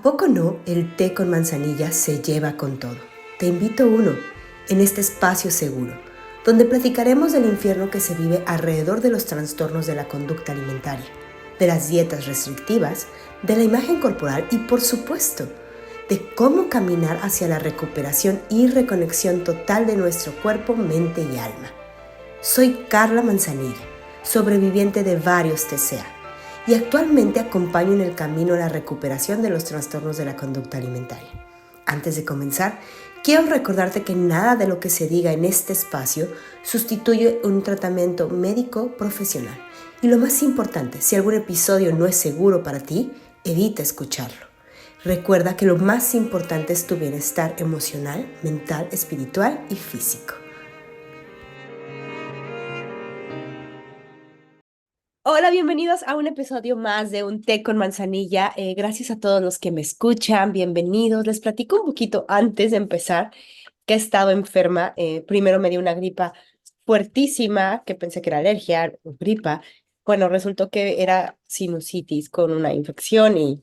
¿A poco no el té con manzanilla se lleva con todo? Te invito a uno en este espacio seguro, donde platicaremos del infierno que se vive alrededor de los trastornos de la conducta alimentaria, de las dietas restrictivas, de la imagen corporal y, por supuesto, de cómo caminar hacia la recuperación y reconexión total de nuestro cuerpo, mente y alma. Soy Carla Manzanilla, sobreviviente de varios TCA, y actualmente acompaño en el camino a la recuperación de los trastornos de la conducta alimentaria. Antes de comenzar, quiero recordarte que nada de lo que se diga en este espacio sustituye un tratamiento médico profesional. Y lo más importante, si algún episodio no es seguro para ti, evita escucharlo. Recuerda que lo más importante es tu bienestar emocional, mental, espiritual y físico. Hola, bienvenidos a un episodio más de Un Té con Manzanilla. Gracias a todos los que me escuchan, bienvenidos. Les platico un poquito antes de empezar que he estado enferma. Primero me dio una gripa fuertísima, que pensé que era alergia o gripa. Bueno, resultó que era sinusitis con una infección y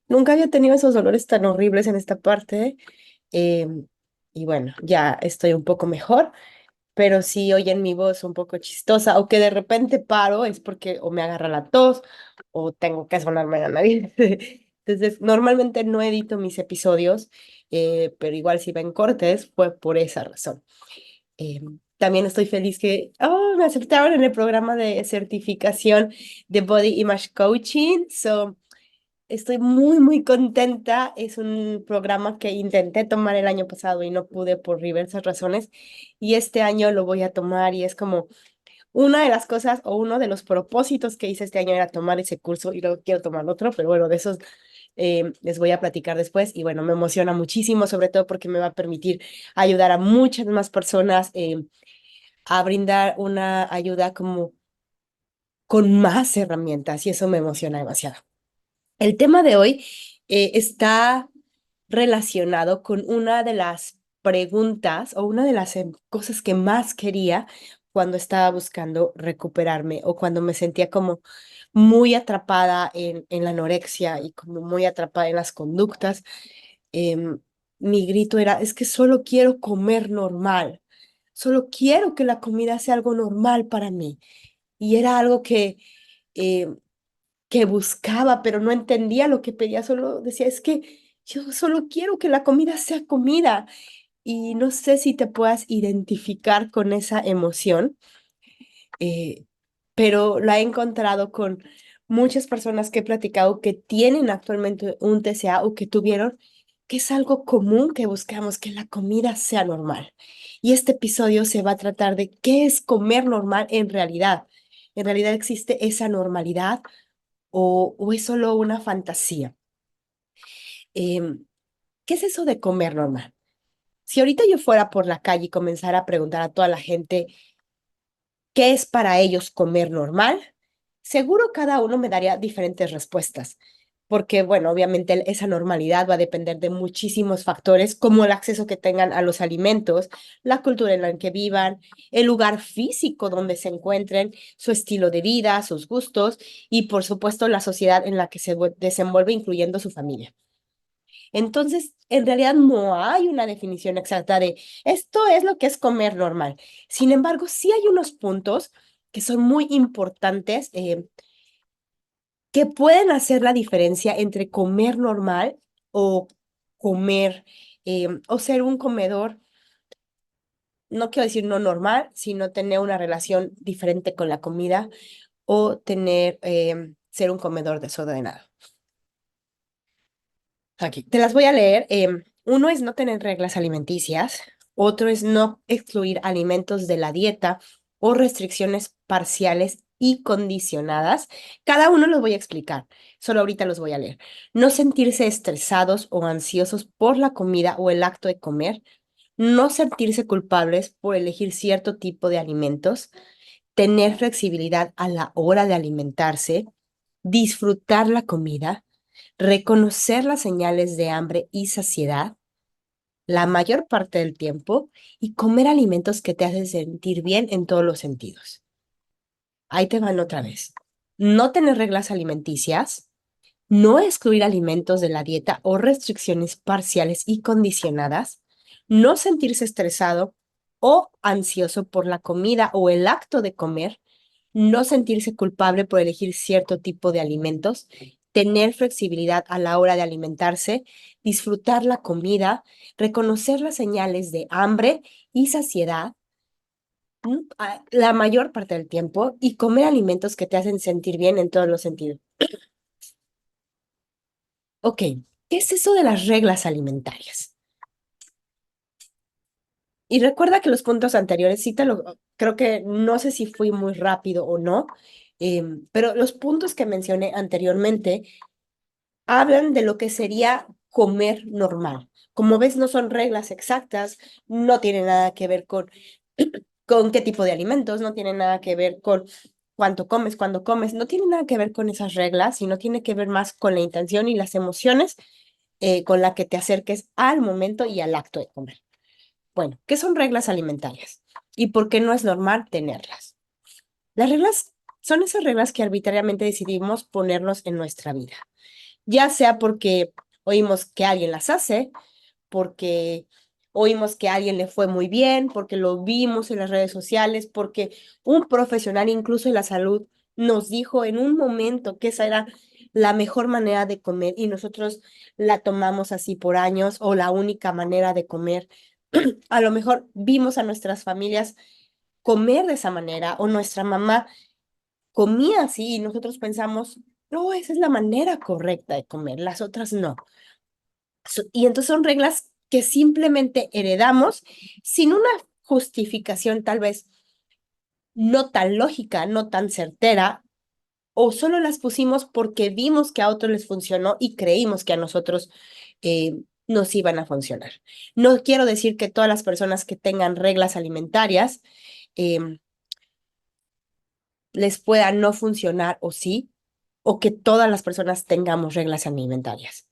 nunca había tenido esos dolores tan horribles en esta parte. Eh, y bueno, ya estoy un poco mejor, pero si oyen mi voz un poco chistosa o que de repente paro es porque o me agarra la tos o tengo que sonarme la nariz. Entonces, normalmente no edito mis episodios, pero igual si ven cortes fue por esa razón. Eh, También estoy feliz que me aceptaron en el programa de certificación de Body Image Coaching. Estoy muy, muy contenta. Es un programa que intenté tomar el año pasado y no pude por diversas razones. Y este año lo voy a tomar y es como una de las cosas o uno de los propósitos que hice este año era tomar ese curso y luego quiero tomar otro, pero bueno, de esos les voy a platicar después. Y bueno, me emociona muchísimo, sobre todo porque me va a permitir ayudar a muchas más personas a brindar una ayuda como con más herramientas y eso me emociona demasiado. El tema de hoy está relacionado con una de las preguntas o una de las cosas que más quería cuando estaba buscando recuperarme o cuando me sentía como muy atrapada en la anorexia y como muy atrapada en las conductas. Em, Mi grito era, es que solo quiero comer normal, solo quiero que la comida sea algo normal para mí. Y era algo em, que buscaba, pero no entendía lo que pedía, solo decía, es que yo solo quiero que la comida sea comida. Y no sé si te puedas identificar con esa emoción, eh, pero la he encontrado con muchas personas que he platicado que tienen actualmente un TCA o que tuvieron, que es algo común que buscamos, que la comida sea normal. Y este episodio se va a tratar de qué es comer normal en realidad. ¿En realidad existe esa normalidad o es solo una fantasía? Em, ¿Qué es eso de comer normal? Si ahorita yo fuera por la calle y comenzara a preguntar a toda la gente qué es para ellos comer normal, seguro cada uno me daría diferentes respuestas, porque bueno, obviamente esa normalidad va a depender de muchísimos factores, como el acceso que tengan a los alimentos, la cultura en la que vivan, el lugar físico donde se encuentren, su estilo de vida, sus gustos y por supuesto la sociedad en la que se desenvuelve, incluyendo su familia. Entonces, en realidad no hay una definición exacta de esto es lo que es comer normal. Sin embargo, sí hay unos puntos que son muy importantes, que pueden hacer la diferencia entre comer normal o comer o ser un comedor, no quiero decir no normal, sino tener una relación diferente con la comida o tener, ser un comedor desordenado. Aquí, te las voy a leer. Uno es no tener reglas alimenticias, otro es no excluir alimentos de la dieta o restricciones parciales y condicionadas. Cada uno los voy a explicar, solo ahorita los voy a leer. No sentirse estresados o ansiosos por la comida o el acto de comer, no sentirse culpables por elegir cierto tipo de alimentos, tener flexibilidad a la hora de alimentarse, disfrutar la comida, reconocer las señales de hambre y saciedad la mayor parte del tiempo y comer alimentos que te hacen sentir bien en todos los sentidos. Ahí te van otra vez. No tener reglas alimenticias, no excluir alimentos de la dieta o restricciones parciales y condicionadas, no sentirse estresado o ansioso por la comida o el acto de comer, no sentirse culpable por elegir cierto tipo de alimentos, tener flexibilidad a la hora de alimentarse, disfrutar la comida, reconocer las señales de hambre y saciedad la mayor parte del tiempo y comer alimentos que te hacen sentir bien en todos los sentidos. Ok, ¿qué es eso de las reglas alimentarias? Y recuerda que los puntos anteriores, sí te lo, creo que no sé si fui muy rápido o no, pero los puntos que mencioné anteriormente hablan de lo que sería comer normal. Como ves, no son reglas exactas, no tiene nada que ver con qué tipo de alimentos, no tiene nada que ver con cuánto comes, cuándo comes, no tiene nada que ver con esas reglas, sino tiene que ver más con la intención y las emociones con la que te acerques al momento y al acto de comer. Bueno, ¿qué son reglas alimentarias? ¿Y por qué no es normal tenerlas? Las reglas son esas reglas que arbitrariamente decidimos ponernos en nuestra vida, ya sea porque oímos que alguien las hace, porque oímos que a alguien le fue muy bien, porque lo vimos en las redes sociales, porque un profesional incluso de la salud nos dijo en un momento que esa era la mejor manera de comer y nosotros la tomamos así por años o la única manera de comer. A lo mejor vimos a nuestras familias comer de esa manera o nuestra mamá comía así y nosotros pensamos, no, esa es la manera correcta de comer, las otras no. Y entonces son reglas que simplemente heredamos sin una justificación tal vez no tan lógica, no tan certera, o solo las pusimos porque vimos que a otros les funcionó y creímos que a nosotros nos iban a funcionar. No quiero decir que todas las personas que tengan reglas alimentarias les pueda no funcionar o sí, o que todas las personas tengamos reglas alimentarias.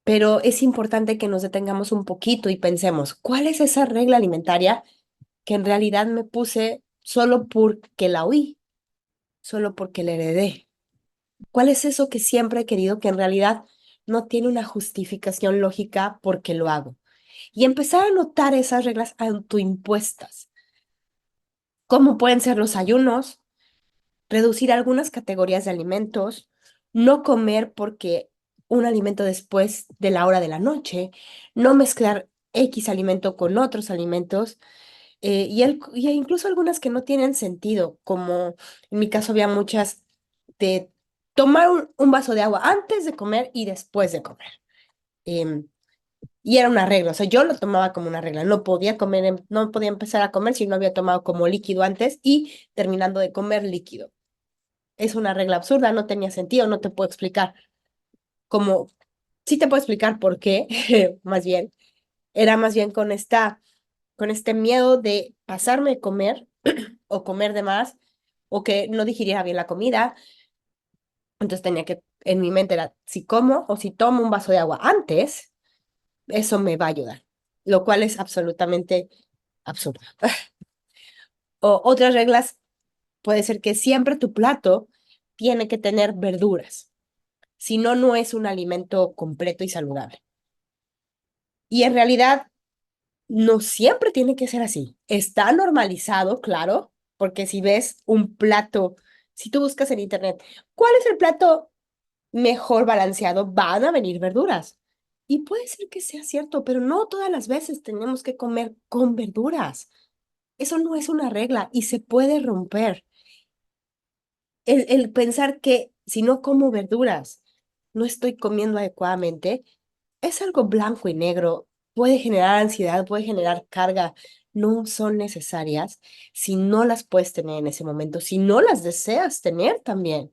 Pero es importante que nos detengamos un poquito y pensemos, ¿cuál es esa regla alimentaria que en realidad me puse solo porque la oí, solo porque la heredé? ¿Cuál es eso que siempre he querido que en realidad no tiene una justificación lógica porque lo hago? Y empezar a notar esas reglas autoimpuestas, como pueden ser los ayunos, reducir algunas categorías de alimentos, no comer porque un alimento después de la hora de la noche, no mezclar X alimento con otros alimentos, y incluso algunas que no tienen sentido, como en mi caso había muchas de tomar un vaso de agua antes de comer y después de comer. Em, y era una regla, o sea, yo lo tomaba como una regla, no podía comer, no podía empezar a comer si no había tomado como líquido antes y terminando de comer líquido. Es una regla absurda, no tenía sentido, no te puedo explicar cómo, sí te puedo explicar por qué, más bien, era más bien con este miedo de pasarme de comer o comer de más o que no digiriera bien la comida. Entonces tenía que, en mi mente era, si como o si tomo un vaso de agua antes, eso me va a ayudar, lo cual es absolutamente absurdo. O otras reglas puede ser que siempre tu plato tiene que tener verduras, si no, no es un alimento completo y saludable. Y en realidad no siempre tiene que ser así. Está normalizado, claro, porque si ves un plato, si tú buscas en internet, ¿cuál es el plato mejor balanceado? Van a venir verduras. Y puede ser que sea cierto, pero no todas las veces tenemos que comer con verduras. Eso no es una regla y se puede romper. El pensar que si no como verduras, no estoy comiendo adecuadamente, es algo blanco y negro, puede generar ansiedad, puede generar carga, no son necesarias si no las puedes tener en ese momento, si no las deseas tener también.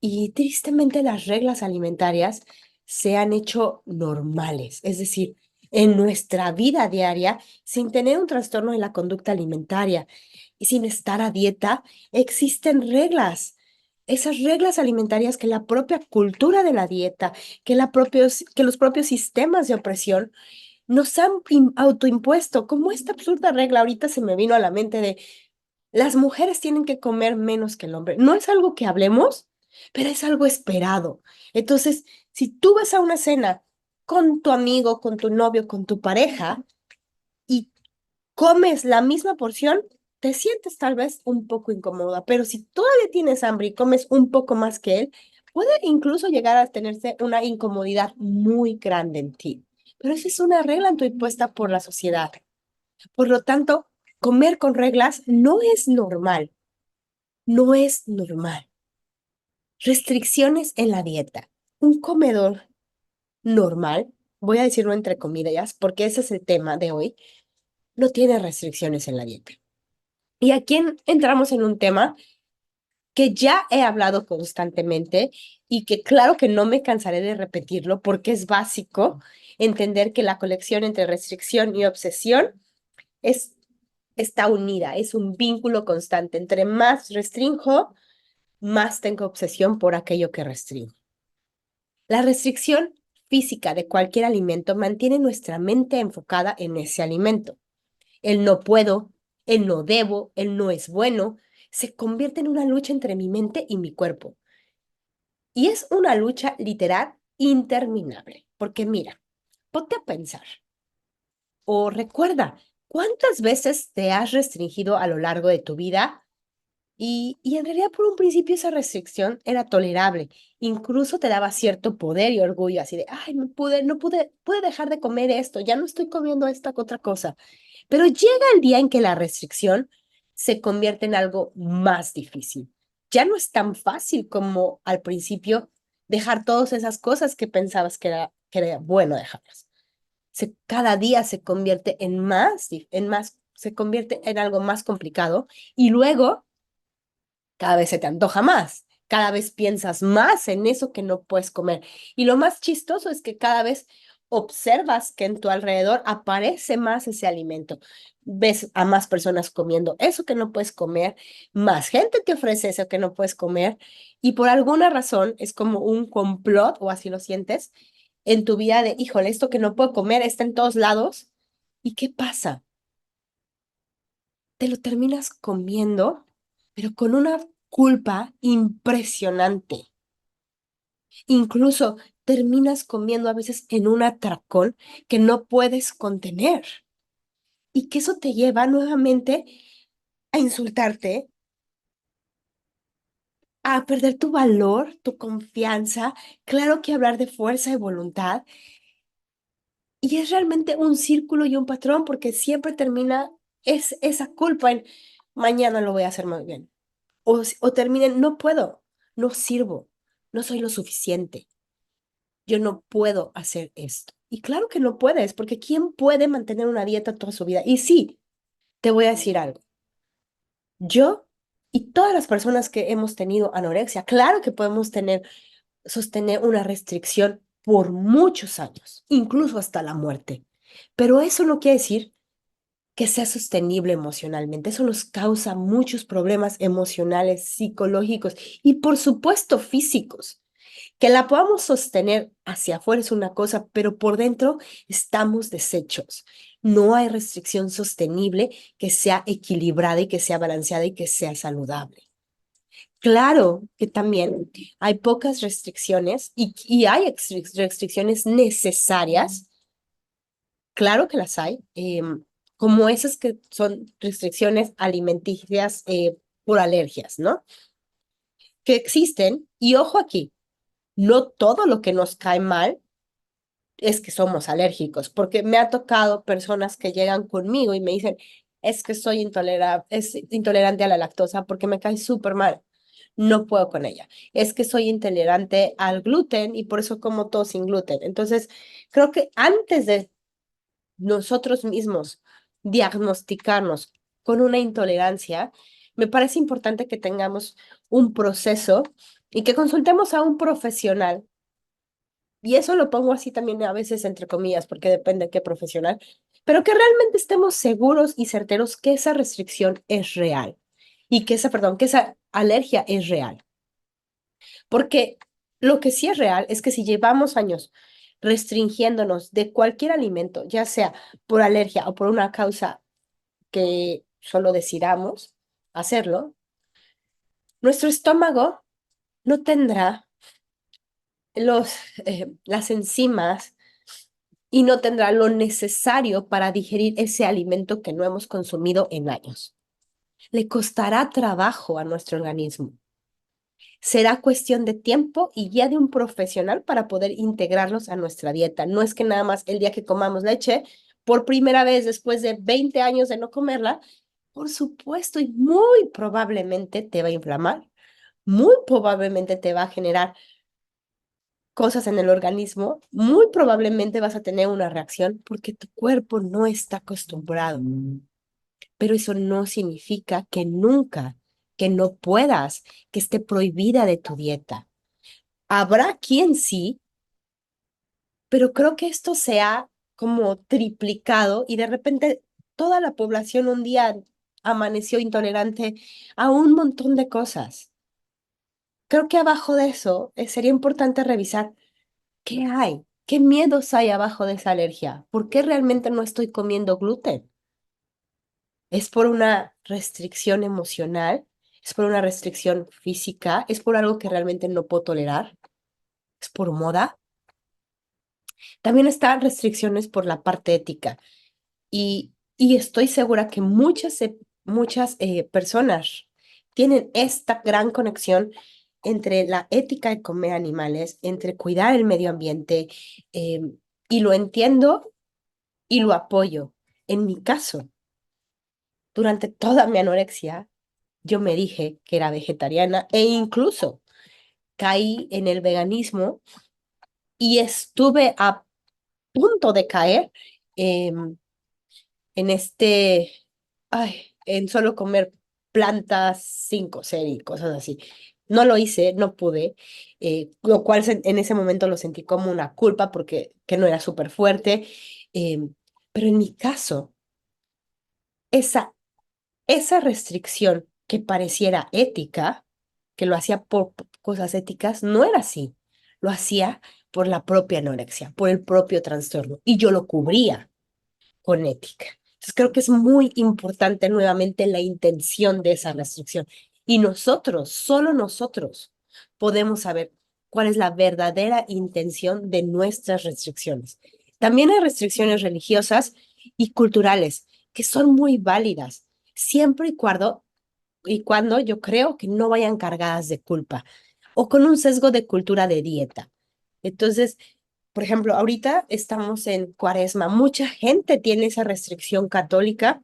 Y tristemente las reglas alimentarias se han hecho normales, es decir, en nuestra vida diaria, sin tener un trastorno de la conducta alimentaria y sin estar a dieta, existen reglas. Esas reglas alimentarias que la propia cultura de la dieta, que los propios sistemas de opresión nos han autoimpuesto, como esta absurda regla ahorita se me vino a la mente de las mujeres tienen que comer menos que el hombre. No es algo que hablemos, pero es algo esperado. Entonces, si tú vas a una cena con tu amigo, con tu novio, con tu pareja y comes la misma porción, te sientes tal vez un poco incómoda, pero si todavía tienes hambre y comes un poco más que él, puede incluso llegar a tenerse una incomodidad muy grande en ti. Pero esa es una regla impuesta por la sociedad. Por lo tanto, comer con reglas no es normal, no es normal. Restricciones en la dieta. Un comedor normal, voy a decirlo entre comillas, porque ese es el tema de hoy, no tiene restricciones en la dieta. Y aquí entramos en un tema que ya he hablado constantemente y que claro que no me cansaré de repetirlo porque es básico entender que la conexión entre restricción y obsesión es, está unida, es un vínculo constante. Entre más restrinjo, más tengo obsesión por aquello que restringo. La restricción física de cualquier alimento mantiene nuestra mente enfocada en ese alimento. El no puedo, el no debo, el no es bueno, se convierte en una lucha entre mi mente y mi cuerpo. Y es una lucha literal interminable. Porque mira, ponte a pensar o recuerda, ¿cuántas veces te has restringido a lo largo de tu vida? Y en realidad por un principio esa restricción era tolerable, incluso te daba cierto poder y orgullo, así de, ay, pude dejar de comer esto, ya no estoy comiendo esta otra cosa. Pero llega el día en que la restricción se convierte en algo más difícil. Ya no es tan fácil como al principio dejar todas esas cosas que pensabas que era bueno dejarlas. Cada día se convierte se convierte en algo más complicado y luego cada vez se te antoja más, cada vez piensas más en eso que no puedes comer. Y lo más chistoso es que cada vez observas que en tu alrededor aparece más ese alimento. Ves a más personas comiendo eso que no puedes comer, más gente te ofrece eso que no puedes comer, y por alguna razón es como un complot, o así lo sientes, en tu vida de, híjole, esto que no puedo comer está en todos lados. ¿Y qué pasa? Te lo terminas comiendo, pero con una culpa impresionante. Incluso terminas comiendo a veces en un atracón que no puedes contener y que eso te lleva nuevamente a insultarte, a perder tu valor, tu confianza, claro que hablar de fuerza y voluntad. Y es realmente un círculo y un patrón porque siempre termina esa culpa en mañana lo voy a hacer más bien. O terminen, no puedo, no sirvo, no soy lo suficiente, yo no puedo hacer esto. Y claro que no puedes, porque ¿quién puede mantener una dieta toda su vida? Y sí, te voy a decir algo. Yo y todas las personas que hemos tenido anorexia, claro que podemos sostener una restricción por muchos años, incluso hasta la muerte. Pero eso no quiere decir que sea sostenible emocionalmente. Eso nos causa muchos problemas emocionales, psicológicos y por supuesto físicos. Que la podamos sostener hacia afuera es una cosa, pero por dentro estamos deshechos. No hay restricción sostenible que sea equilibrada y que sea balanceada y que sea saludable. Claro que también hay pocas restricciones y hay restricciones necesarias. Claro que las hay, como esas que son restricciones alimenticias por alergias, ¿no? Que existen, y ojo aquí, no todo lo que nos cae mal es que somos alérgicos, porque me ha tocado personas que llegan conmigo y me dicen, es que es intolerante a la lactosa porque me cae súper mal, no puedo con ella. Es que soy intolerante al gluten y por eso como todo sin gluten. Entonces, creo que antes de nosotros mismos diagnosticarnos con una intolerancia, me parece importante que tengamos un proceso y que consultemos a un profesional. Y eso lo pongo así también a veces entre comillas, porque depende de qué profesional, pero que realmente estemos seguros y certeros que esa restricción es real y que esa alergia es real. Porque lo que sí es real es que si llevamos años restringiéndonos de cualquier alimento, ya sea por alergia o por una causa que solo decidamos hacerlo, nuestro estómago no tendrá los, las enzimas y no tendrá lo necesario para digerir ese alimento que no hemos consumido en años. Le costará trabajo a nuestro organismo. Será cuestión de tiempo y ya de un profesional para poder integrarlos a nuestra dieta. No es que nada más el día que comamos leche, por primera vez después de 20 años de no comerla, por supuesto, y muy probablemente te va a inflamar, muy probablemente te va a generar cosas en el organismo, muy probablemente vas a tener una reacción porque tu cuerpo no está acostumbrado. Pero eso no significa que nunca, que no puedas, que esté prohibida de tu dieta. Habrá quien sí, pero creo que esto se ha como triplicado y de repente toda la población un día amaneció intolerante a un montón de cosas. Creo que abajo de eso sería importante revisar qué hay, qué miedos hay abajo de esa alergia, por qué realmente no estoy comiendo gluten. ¿Es por una restricción emocional? ¿Es por una restricción física? ¿Es por algo que realmente no puedo tolerar? ¿Es por moda? También están restricciones por la parte ética. Y estoy segura que muchas personas tienen esta gran conexión entre la ética de comer animales, entre cuidar el medio ambiente, eh, y lo entiendo y lo apoyo. En mi caso, durante toda mi anorexia, yo me dije que era vegetariana e incluso caí en el veganismo y estuve a punto de caer en en solo comer plantas sin cocer y cosas así. No lo hice, no pude, lo cual en ese momento lo sentí como una culpa porque que no era súper fuerte. Pero en mi caso, esa esa restricción que pareciera ética, que lo hacía por cosas éticas, no era así. Lo hacía por la propia anorexia, por el propio trastorno, y yo lo cubría con ética. Entonces creo que es muy importante nuevamente la intención de esa restricción. Y nosotros, solo nosotros, podemos saber cuál es la verdadera intención de nuestras restricciones. También hay restricciones religiosas y culturales que son muy válidas, siempre y cuando yo creo que no vayan cargadas de culpa o con un sesgo de cultura de dieta. Entonces, por ejemplo, ahorita estamos en Cuaresma. Mucha gente tiene esa restricción católica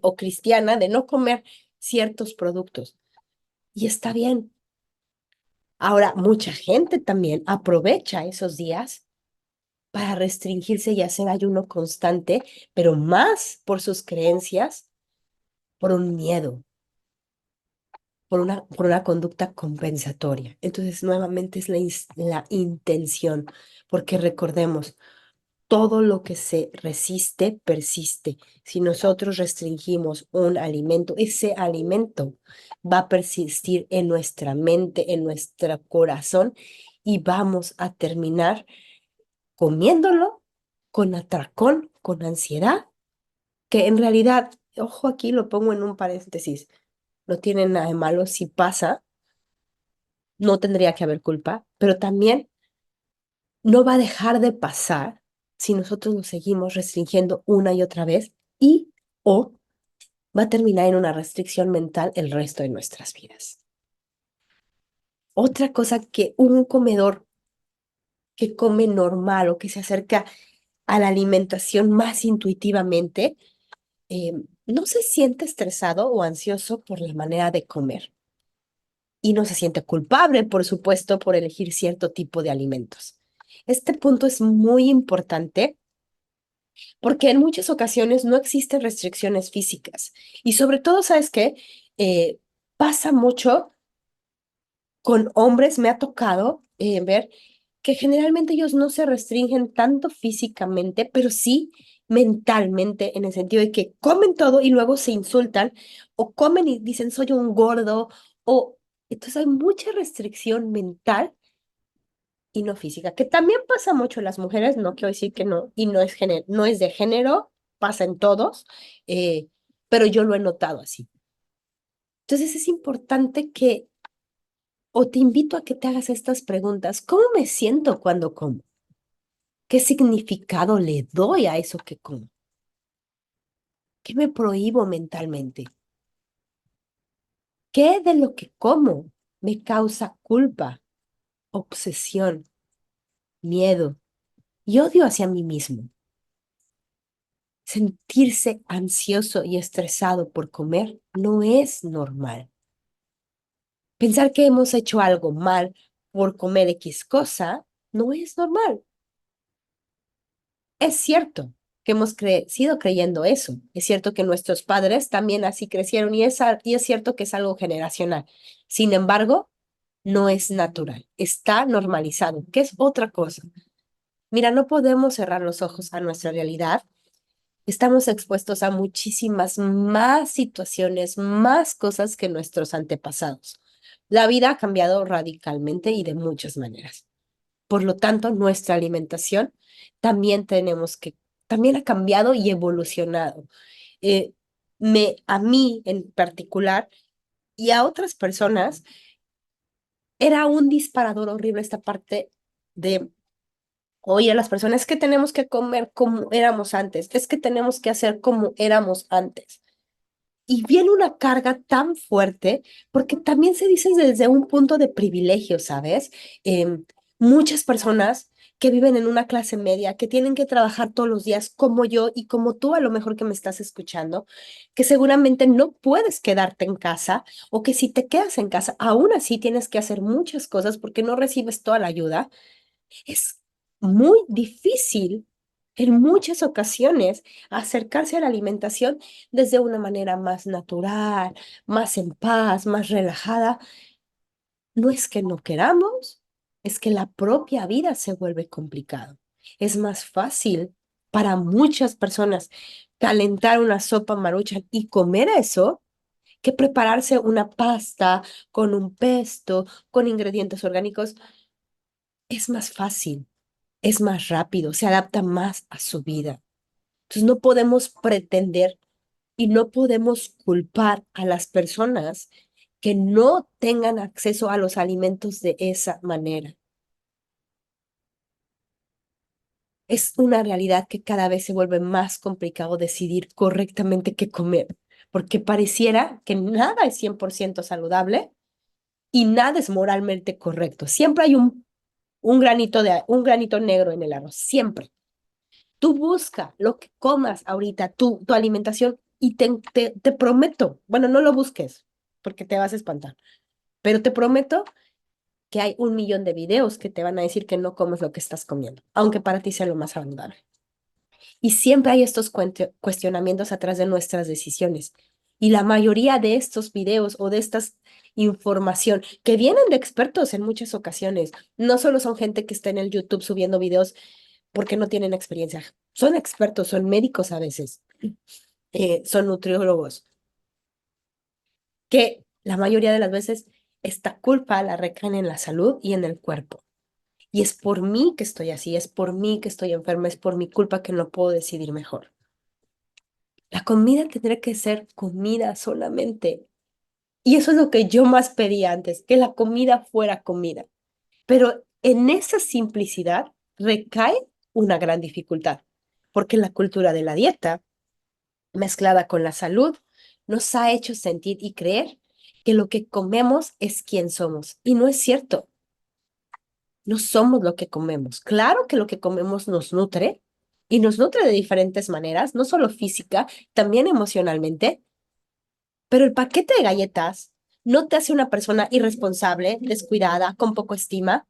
o cristiana de no comer ciertos productos. Y está bien. Ahora, mucha gente también aprovecha esos días para restringirse y hacer ayuno constante, pero más por sus creencias, por un miedo, por una conducta compensatoria. Entonces, nuevamente es la intención, porque recordemos, todo lo que se resiste, persiste. Si nosotros restringimos un alimento, ese alimento va a persistir en nuestra mente, en nuestro corazón, y vamos a terminar comiéndolo con atracón, con ansiedad, que en realidad, ojo aquí, lo pongo en un paréntesis, no tiene nada de malo si pasa, no tendría que haber culpa, pero también no va a dejar de pasar si nosotros nos seguimos restringiendo una y otra vez y o va a terminar en una restricción mental el resto de nuestras vidas. Otra cosa que un comedor que come normal o que se acerca a la alimentación más intuitivamente, eh, no se siente estresado o ansioso por la manera de comer y no se siente culpable, por supuesto, por elegir cierto tipo de alimentos. Este punto es muy importante porque en muchas ocasiones no existen restricciones físicas. Y sobre todo, ¿sabes qué? Pasa mucho con hombres, me ha tocado ver que generalmente ellos no se restringen tanto físicamente, pero sí mentalmente, en el sentido de que comen todo y luego se insultan, o comen y dicen soy un gordo, o entonces hay mucha restricción mental y no física, que también pasa mucho en las mujeres, no quiero decir que no, y no es de género, pasa en todos, eh, pero yo lo he notado así. Entonces es importante que O te invito a que te hagas estas preguntas. ¿Cómo me siento cuando como? ¿Qué significado le doy a eso que como? ¿Qué me prohíbo mentalmente? ¿Qué de lo que como me causa culpa, obsesión, miedo y odio hacia mí mismo? Sentirse ansioso y estresado por comer no es normal. Pensar que hemos hecho algo mal por comer X cosa no es normal. Es cierto que hemos crecido creyendo eso. Es cierto que nuestros padres también así crecieron y es cierto que es algo generacional. Sin embargo, no es natural. Está normalizado, que es otra cosa. Mira, no podemos cerrar los ojos a nuestra realidad. Estamos expuestos a muchísimas más situaciones, más cosas que nuestros antepasados. La vida ha cambiado radicalmente y de muchas maneras. Por lo tanto, nuestra alimentación también también ha cambiado y evolucionado. Eh, a mí en particular y a otras personas, era un disparador horrible esta parte de, oye, las personas, es que tenemos que comer como éramos antes, es que tenemos que hacer como éramos antes. Y viene una carga tan fuerte, porque también se dice desde un punto de privilegio, ¿sabes? Em, Muchas personas que viven en una clase media, que tienen que trabajar todos los días, como yo y como tú, a lo mejor que me estás escuchando, que seguramente no puedes quedarte en casa o que si te quedas en casa, aún así tienes que hacer muchas cosas porque no recibes toda la ayuda. Es muy difícil en muchas ocasiones acercarse a la alimentación desde una manera más natural, más en paz, más relajada. No es que no queramos, es que la propia vida se vuelve complicado. Es más fácil para muchas personas calentar una sopa maruchan y comer eso que prepararse una pasta con un pesto, con ingredientes orgánicos. Es más fácil, es más rápido, se adapta más a su vida. Entonces no podemos pretender y no podemos culpar a las personas que no tengan acceso a los alimentos de esa manera. Es una realidad que cada vez se vuelve más complicado decidir correctamente qué comer, porque pareciera que nada es 100% saludable y nada es moralmente correcto. Siempre hay un granito negro en el arroz, siempre. Tú busca lo que comas ahorita, tu alimentación, y te prometo, bueno, no lo busques porque te vas a espantar, pero te prometo que hay 1 millón de videos que te van a decir que no comes lo que estás comiendo, aunque para ti sea lo más saludable. Y siempre hay estos cuestionamientos atrás de nuestras decisiones. Y la mayoría de estos videos o de estas información que vienen de expertos en muchas ocasiones, no solo son gente que está en el YouTube subiendo videos porque no tienen experiencia. Son expertos, son médicos a veces, son nutriólogos, que la mayoría de las veces esta culpa la recaen en la salud y en el cuerpo. Y es por mí que estoy así, es por mí que estoy enferma, es por mi culpa que no puedo decidir mejor. La comida tendría que ser comida solamente. Y eso es lo que yo más pedía antes, que la comida fuera comida. Pero en esa simplicidad recae una gran dificultad, porque la cultura de la dieta mezclada con la salud, nos ha hecho sentir y creer que lo que comemos es quien somos. Y no es cierto, no somos lo que comemos. Claro que lo que comemos nos nutre y nos nutre de diferentes maneras, no solo física, también emocionalmente, pero el paquete de galletas no te hace una persona irresponsable, descuidada, con poco estima.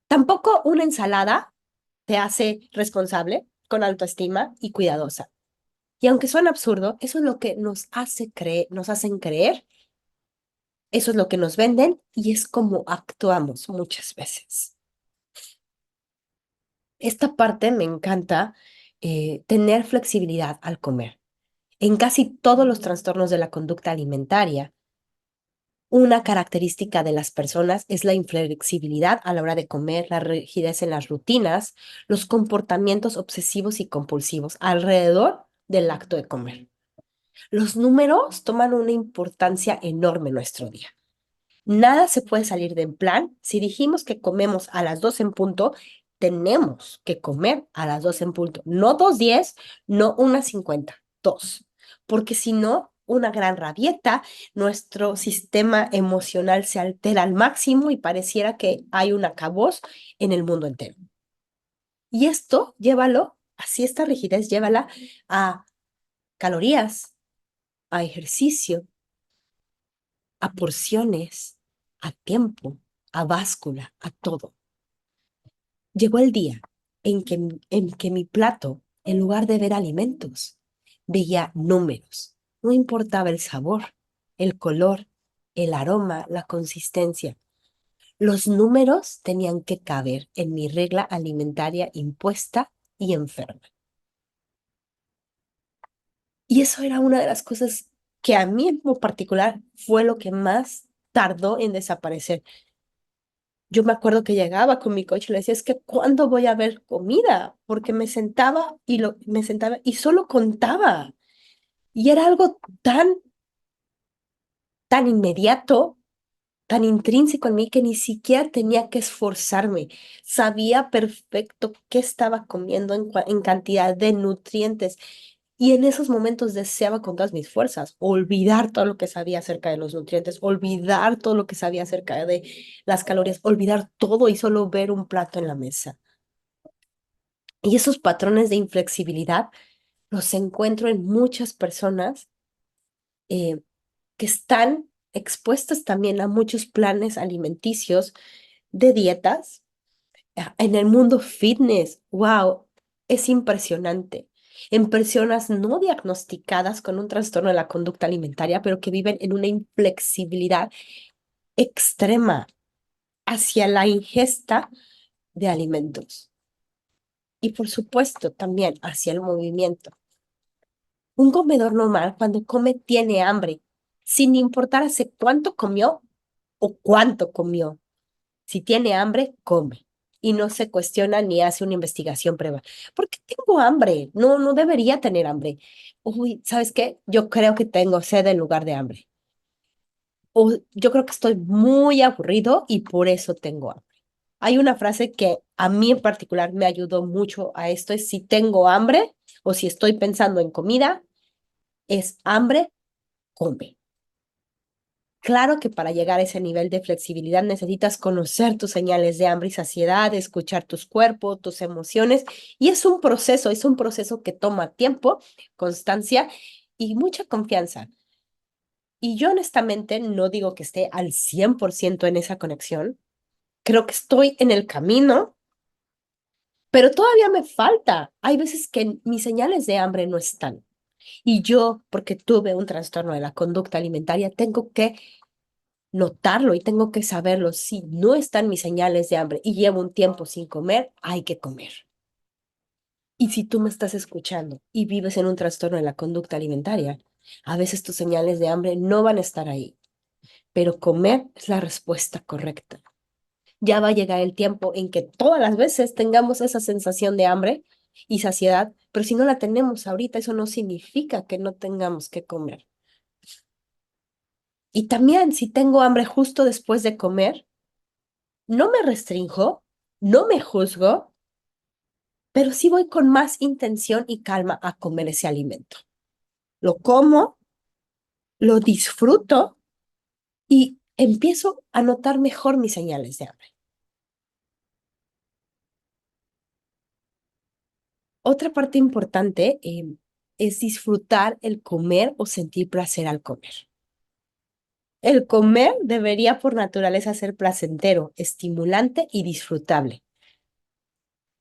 Tampoco una ensalada te hace responsable, con autoestima y cuidadosa. Y aunque suena absurdo, eso es lo que nos hacen creer, eso es lo que nos venden y es como actuamos muchas veces. Esta parte me encanta, tener flexibilidad al comer. En casi todos los trastornos de la conducta alimentaria, una característica de las personas es la inflexibilidad a la hora de comer, la rigidez en las rutinas, los comportamientos obsesivos y compulsivos alrededor del acto de comer. Los números toman una importancia enorme en nuestro día. Nada se puede salir de plan. Si dijimos que comemos a las 2 en punto, tenemos que comer a las 2 en punto. No 2:10, no 1:50, 2. Porque si no, una gran rabieta, nuestro sistema emocional se altera al máximo y pareciera que hay un acabose en el mundo entero. Y esto, llévalo, así esta rigidez, llévala a calorías, a ejercicio, a porciones, a tiempo, a báscula, a todo. Llegó el día en que mi plato, en lugar de ver alimentos, veía números. No importaba el sabor, el color, el aroma, la consistencia. Los números tenían que caber en mi regla alimentaria impuesta y enferma. Y eso era una de las cosas que a mí en lo particular fue lo que más tardó en desaparecer. Yo me acuerdo que llegaba con mi coche y le decía, es que ¿cuándo voy a ver comida? Porque me sentaba y solo contaba. Y era algo tan inmediato, tan intrínseco en mí que ni siquiera tenía que esforzarme. Sabía perfecto qué estaba comiendo en cantidad de nutrientes. Y en esos momentos deseaba con todas mis fuerzas olvidar todo lo que sabía acerca de los nutrientes, olvidar todo lo que sabía acerca de las calorías, olvidar todo y solo ver un plato en la mesa. Y esos patrones de inflexibilidad los encuentro en muchas personas eh, que están expuestas también a muchos planes alimenticios de dietas. En el mundo fitness, wow, es impresionante. En personas no diagnosticadas con un trastorno de la conducta alimentaria, pero que viven en una inflexibilidad extrema hacia la ingesta de alimentos. Y por supuesto, también hacia el movimiento. Un comedor normal, cuando come, tiene hambre, sin importar hace cuánto comió o cuánto comió. Si tiene hambre, come. Y no se cuestiona ni hace una investigación previa. ¿Por qué tengo hambre? No, no debería tener hambre. Uy, ¿sabes qué? Yo creo que tengo sed en lugar de hambre. O yo creo que estoy muy aburrido y por eso tengo hambre. Hay una frase que a mí en particular me ayudó mucho a esto, es si tengo hambre o si estoy pensando en comida, es hambre, come. Claro que para llegar a ese nivel de flexibilidad necesitas conocer tus señales de hambre y saciedad, escuchar tus cuerpos, tus emociones, y es un proceso que toma tiempo, constancia y mucha confianza. Y yo honestamente no digo que esté al 100% en esa conexión, creo que estoy en el camino, pero todavía me falta. Hay veces que mis señales de hambre no están. Y yo, porque tuve un trastorno de la conducta alimentaria, tengo que notarlo y tengo que saberlo. Si no están mis señales de hambre y llevo un tiempo sin comer, hay que comer. Y si tú me estás escuchando y vives en un trastorno de la conducta alimentaria, a veces tus señales de hambre no van a estar ahí, pero comer es la respuesta correcta. Ya va a llegar el tiempo en que todas las veces tengamos esa sensación de hambre y saciedad, pero si no la tenemos ahorita, eso no significa que no tengamos que comer. Y también si tengo hambre justo después de comer, no me restrinjo, no me juzgo, pero sí voy con más intención y calma a comer ese alimento. Lo como, lo disfruto y empiezo a notar mejor mis señales de hambre. Otra parte importante es disfrutar el comer o sentir placer al comer. El comer debería por naturaleza ser placentero, estimulante y disfrutable.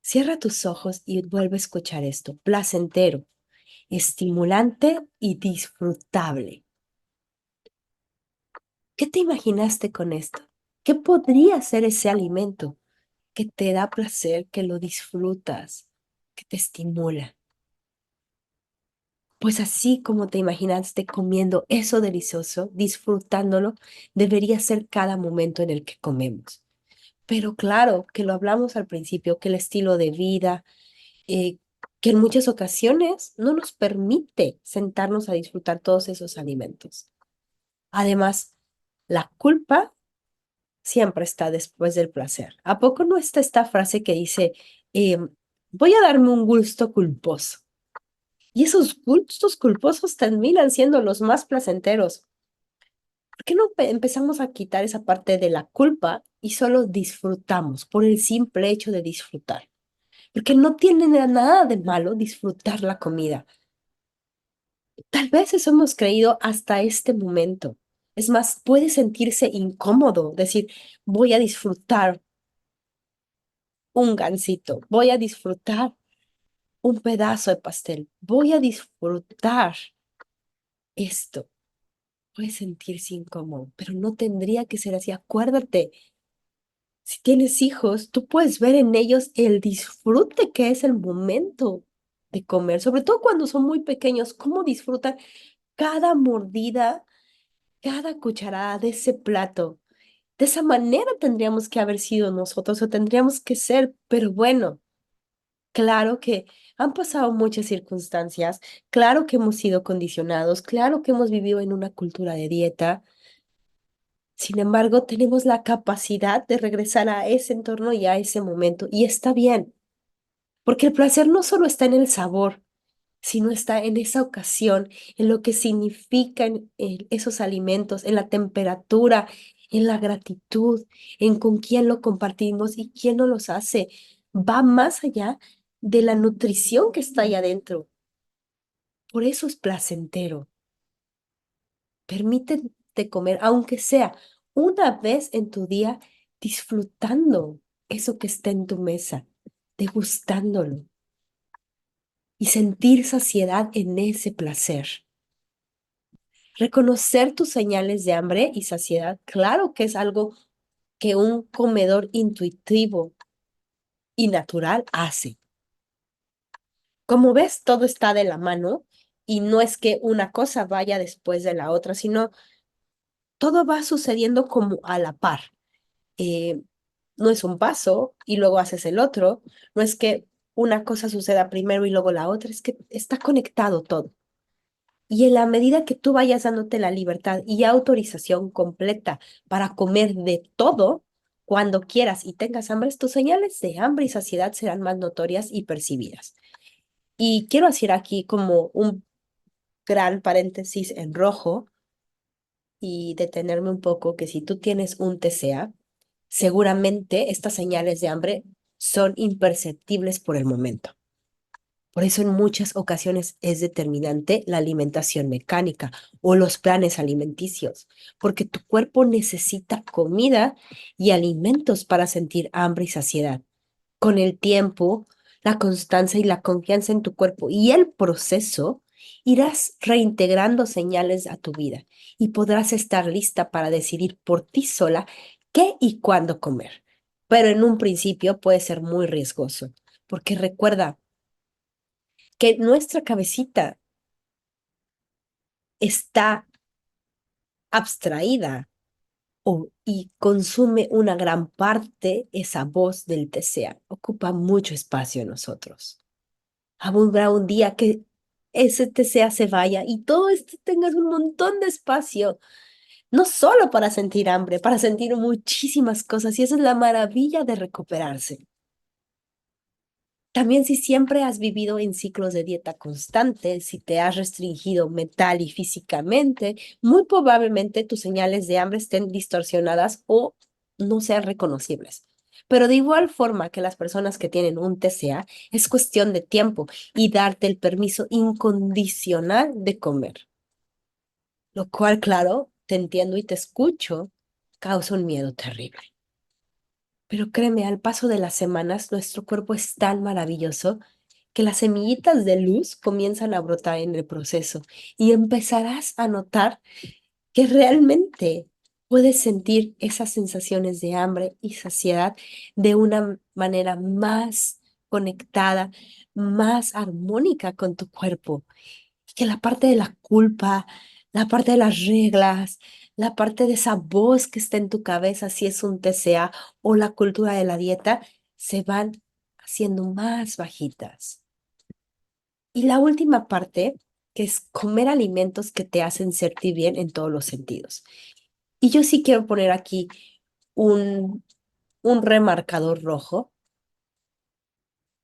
Cierra tus ojos y vuelve a escuchar esto. Placentero, estimulante y disfrutable. ¿Qué te imaginaste con esto? ¿Qué podría ser ese alimento que te da placer, que lo disfrutas, que te estimula? Pues así como te imaginaste comiendo eso delicioso, disfrutándolo, debería ser cada momento en el que comemos. Pero claro, que lo hablamos al principio, que el estilo de vida, eh, que en muchas ocasiones no nos permite sentarnos a disfrutar todos esos alimentos. Además, la culpa siempre está después del placer. ¿A poco no está esta frase que dice, voy a darme un gusto culposo? Y esos gustos culposos terminan siendo los más placenteros. ¿Por qué no empezamos a quitar esa parte de la culpa y solo disfrutamos por el simple hecho de disfrutar? Porque no tiene nada de malo disfrutar la comida. Tal vez eso hemos creído hasta este momento. Es más, puede sentirse incómodo decir, voy a disfrutar un gansito, voy a disfrutar un pedazo de pastel, voy a disfrutar esto. Puede sentirse incómodo, pero no tendría que ser así. Acuérdate, si tienes hijos, tú puedes ver en ellos el disfrute que es el momento de comer, sobre todo cuando son muy pequeños, cómo disfrutan cada mordida, cada cucharada de ese plato. De esa manera tendríamos que haber sido nosotros o tendríamos que ser, pero bueno, claro que han pasado muchas circunstancias, claro que hemos sido condicionados, claro que hemos vivido en una cultura de dieta. Sin embargo, tenemos la capacidad de regresar a ese entorno y a ese momento. Y está bien, porque el placer no solo está en el sabor, sino está en esa ocasión, en lo que significan esos alimentos, en la temperatura, en la gratitud, en con quién lo compartimos y quién nos los hace. Va más allá de la nutrición que está ahí adentro. Por eso es placentero. Permítete comer, aunque sea una vez en tu día, disfrutando eso que está en tu mesa, degustándolo y sentir saciedad en ese placer. Reconocer tus señales de hambre y saciedad, claro que es algo que un comedor intuitivo y natural hace. Como ves, todo está de la mano y no es que una cosa vaya después de la otra, sino todo va sucediendo como a la par. eh, no es un paso y luego haces el otro, no es que una cosa suceda primero y luego la otra, es que está conectado todo. Y en la medida que tú vayas dándote la libertad y autorización completa para comer de todo, cuando quieras y tengas hambre, tus señales de hambre y saciedad serán más notorias y percibidas. Y quiero hacer aquí como un gran paréntesis en rojo y detenerme un poco que si tú tienes un TCA, seguramente estas señales de hambre son imperceptibles por el momento. Por eso en muchas ocasiones es determinante la alimentación mecánica o los planes alimenticios, porque tu cuerpo necesita comida y alimentos para sentir hambre y saciedad. Con el tiempo, la constancia y la confianza en tu cuerpo y el proceso, irás reintegrando señales a tu vida y podrás estar lista para decidir por ti sola qué y cuándo comer. Pero en un principio puede ser muy riesgoso, porque recuerda que nuestra cabecita está abstraída y consume una gran parte esa voz del TCA. Ocupa mucho espacio en nosotros. Habrá un día que ese TCA se vaya y todo esto tengas un montón de espacio, no solo para sentir hambre, para sentir muchísimas cosas. Y esa es la maravilla de recuperarse. También si siempre has vivido en ciclos de dieta constante, si te has restringido mental y físicamente, muy probablemente tus señales de hambre estén distorsionadas o no sean reconocibles. Pero de igual forma que las personas que tienen un TCA, es cuestión de tiempo y darte el permiso incondicional de comer. Lo cual, claro, te entiendo y te escucho, causa un miedo terrible. Pero créeme, al paso de las semanas, nuestro cuerpo es tan maravilloso que las semillitas de luz comienzan a brotar en el proceso y empezarás a notar que realmente puedes sentir esas sensaciones de hambre y saciedad de una manera más conectada, más armónica con tu cuerpo. Y que la parte de la culpa, la parte de las reglas, la parte de esa voz que está en tu cabeza, si es un TCA o la cultura de la dieta, se van haciendo más bajitas. Y la última parte, que es comer alimentos que te hacen sentir bien en todos los sentidos. Y yo sí quiero poner aquí un, un remarcador rojo,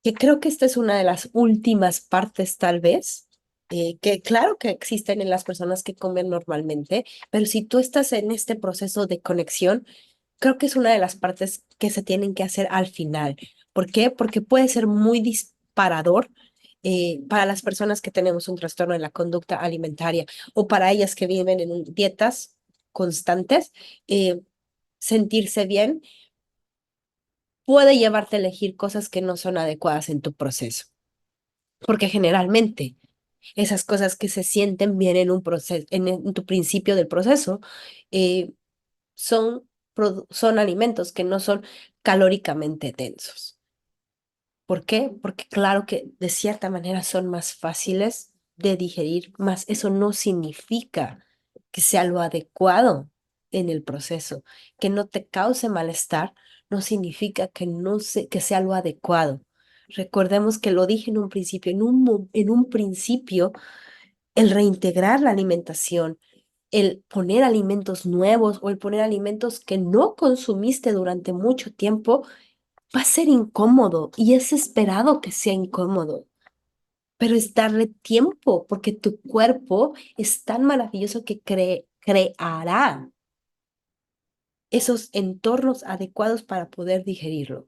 que creo que esta es una de las últimas partes tal vez, que claro que existen en las personas que comen normalmente, pero si tú estás en este proceso de conexión, creo que es una de las partes que se tienen que hacer al final. ¿Por qué? Porque puede ser muy disparador para las personas que tenemos un trastorno en la conducta alimentaria o para ellas que viven en dietas constantes, eh, sentirse bien puede llevarte a elegir cosas que no son adecuadas en tu proceso. Porque generalmente esas cosas que se sienten bien en un proceso, en tu principio del proceso, eh, son alimentos que no son calóricamente densos. ¿Por qué? Porque claro que de cierta manera son más fáciles de digerir, más eso no significa que sea lo adecuado en el proceso, que no te cause malestar, no significa que que sea lo adecuado. Recordemos que lo dije en un principio, en un principio, el reintegrar la alimentación, el poner alimentos nuevos o el poner alimentos que no consumiste durante mucho tiempo va a ser incómodo y es esperado que sea incómodo, pero es darle tiempo porque tu cuerpo es tan maravilloso que creará esos entornos adecuados para poder digerirlo.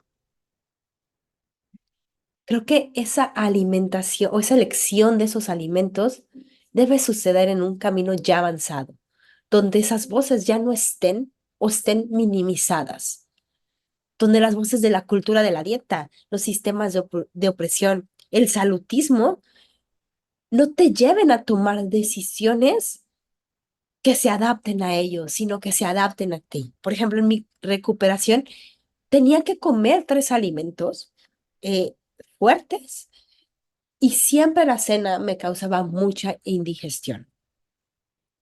Creo que esa alimentación o esa elección de esos alimentos debe suceder en un camino ya avanzado, donde esas voces ya no estén o estén minimizadas, donde las voces de la cultura de la dieta, los sistemas de opresión, el salutismo, no te lleven a tomar decisiones que se adapten a ellos, sino que se adapten a ti. Por ejemplo, en mi recuperación tenía que comer tres alimentos eh, fuertes y siempre la cena me causaba mucha indigestión.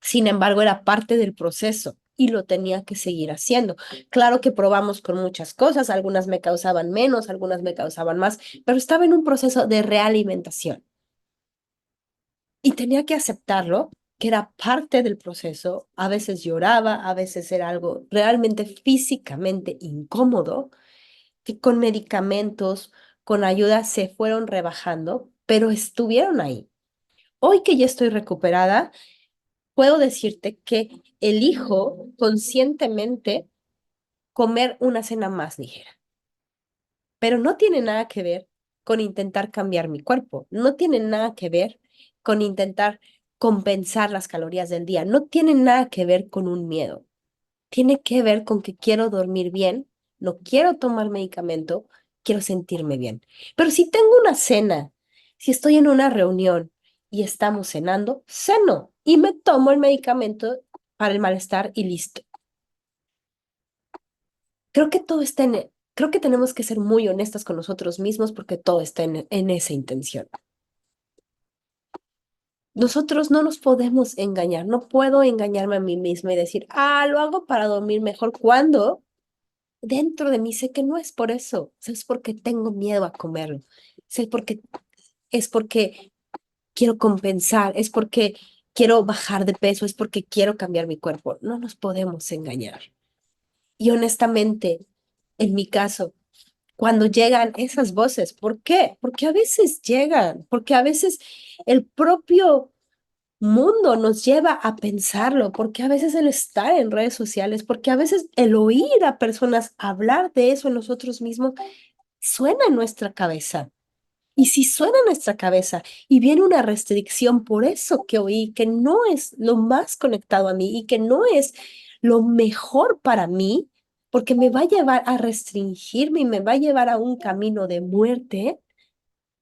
Sin embargo, era parte del proceso y lo tenía que seguir haciendo. Claro que probamos con muchas cosas, algunas me causaban menos, algunas me causaban más, pero estaba en un proceso de realimentación y tenía que aceptarlo, que era parte del proceso. A veces lloraba, a veces era algo realmente físicamente incómodo, que con medicamentos, con ayuda se fueron rebajando, pero estuvieron ahí. Hoy que ya estoy recuperada, puedo decirte que elijo conscientemente comer una cena más ligera, pero no tiene nada que ver con intentar cambiar mi cuerpo, no tiene nada que ver con intentar compensar las calorías del día, no tiene nada que ver con un miedo, tiene que ver con que quiero dormir bien, no quiero tomar medicamento, quiero sentirme bien. Pero si tengo una cena, si estoy en una reunión y estamos cenando, ceno y me tomo el medicamento para el malestar y listo. Creo que todo está creo que tenemos que ser muy honestas con nosotros mismos porque todo está en esa intención. Nosotros no nos podemos engañar, no puedo engañarme a mí misma y decir, lo hago para dormir mejor. ¿Cuándo? Dentro de mí sé que no es por eso, es porque tengo miedo a comerlo, es porque quiero compensar, es porque quiero bajar de peso, es porque quiero cambiar mi cuerpo. No nos podemos engañar. Y honestamente, en mi caso, cuando llegan esas voces, ¿por qué? Porque a veces llegan, porque a veces el propio mundo nos lleva a pensarlo, porque a veces el estar en redes sociales, porque a veces el oír a personas hablar de eso en nosotros mismos suena en nuestra cabeza. Y si suena en nuestra cabeza y viene una restricción por eso que oí, que no es lo más conectado a mí y que no es lo mejor para mí, porque me va a llevar a restringirme y me va a llevar a un camino de muerte,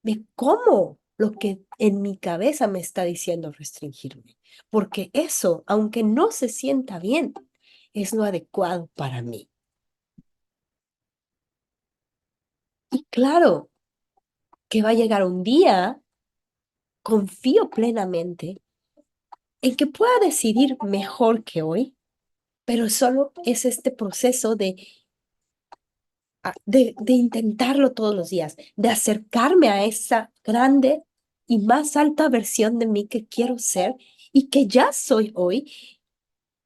me como lo que en mi cabeza me está diciendo restringirme, porque eso, aunque no se sienta bien, es lo adecuado para mí. Y claro que va a llegar un día, confío plenamente en que pueda decidir mejor que hoy, pero solo es este proceso de intentarlo todos los días, de acercarme a esa grande y más alta versión de mí que quiero ser y que ya soy hoy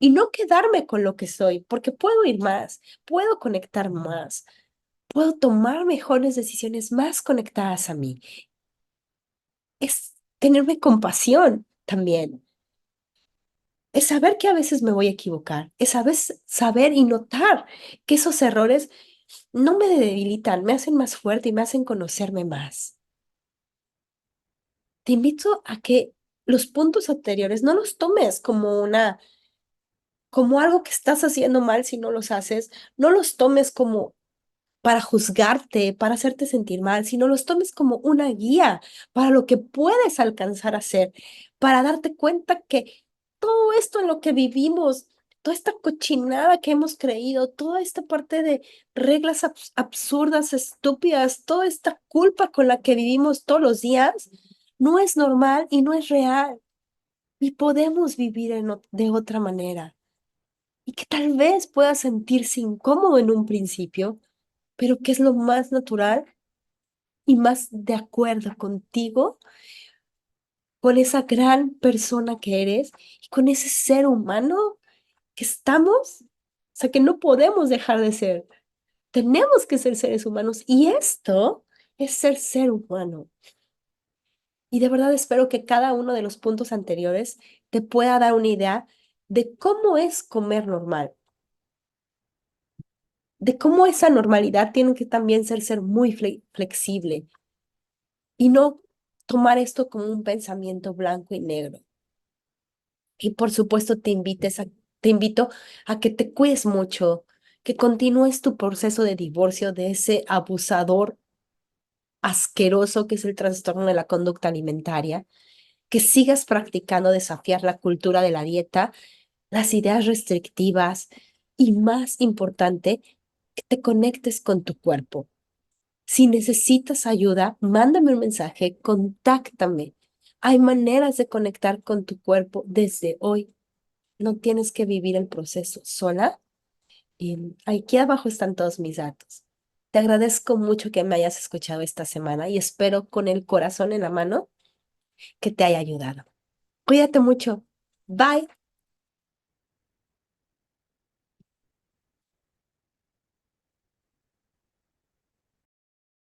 y no quedarme con lo que soy, porque puedo ir más, puedo conectar más, puedo tomar mejores decisiones más conectadas a mí. Es tenerme compasión también. Es saber que a veces me voy a equivocar, es saber y notar que esos errores no me debilitan, me hacen más fuerte y me hacen conocerme más. Te invito a que los puntos anteriores no los tomes como algo que estás haciendo mal si no los haces, no los tomes como para juzgarte, para hacerte sentir mal, sino los tomes como una guía para lo que puedes alcanzar a hacer, para darte cuenta que todo esto en lo que vivimos, toda esta cochinada que hemos creído, toda esta parte de reglas absurdas, estúpidas, toda esta culpa con la que vivimos todos los días, no es normal y no es real. Y podemos vivir de otra manera. Y que tal vez puedas sentirse incómodo en un principio, pero que es lo más natural y más de acuerdo contigo, con esa gran persona que eres y con ese ser humano que estamos, o sea, que no podemos dejar de ser. Tenemos que ser seres humanos y esto es ser humano. Y de verdad espero que cada uno de los puntos anteriores te pueda dar una idea de cómo es comer normal, de cómo esa normalidad tiene que también ser muy flexible y no tomar esto como un pensamiento blanco y negro. Y por supuesto te invito a que te cuides mucho, que continúes tu proceso de divorcio de ese abusador asqueroso que es el trastorno de la conducta alimentaria, que sigas practicando desafiar la cultura de la dieta, las ideas restrictivas y más importante, que te conectes con tu cuerpo. Si necesitas ayuda, mándame un mensaje, contáctame. Hay maneras de conectar con tu cuerpo desde hoy. No tienes que vivir el proceso sola. Y aquí abajo están todos mis datos. Te agradezco mucho que me hayas escuchado esta semana y espero con el corazón en la mano que te haya ayudado. Cuídate mucho. Bye.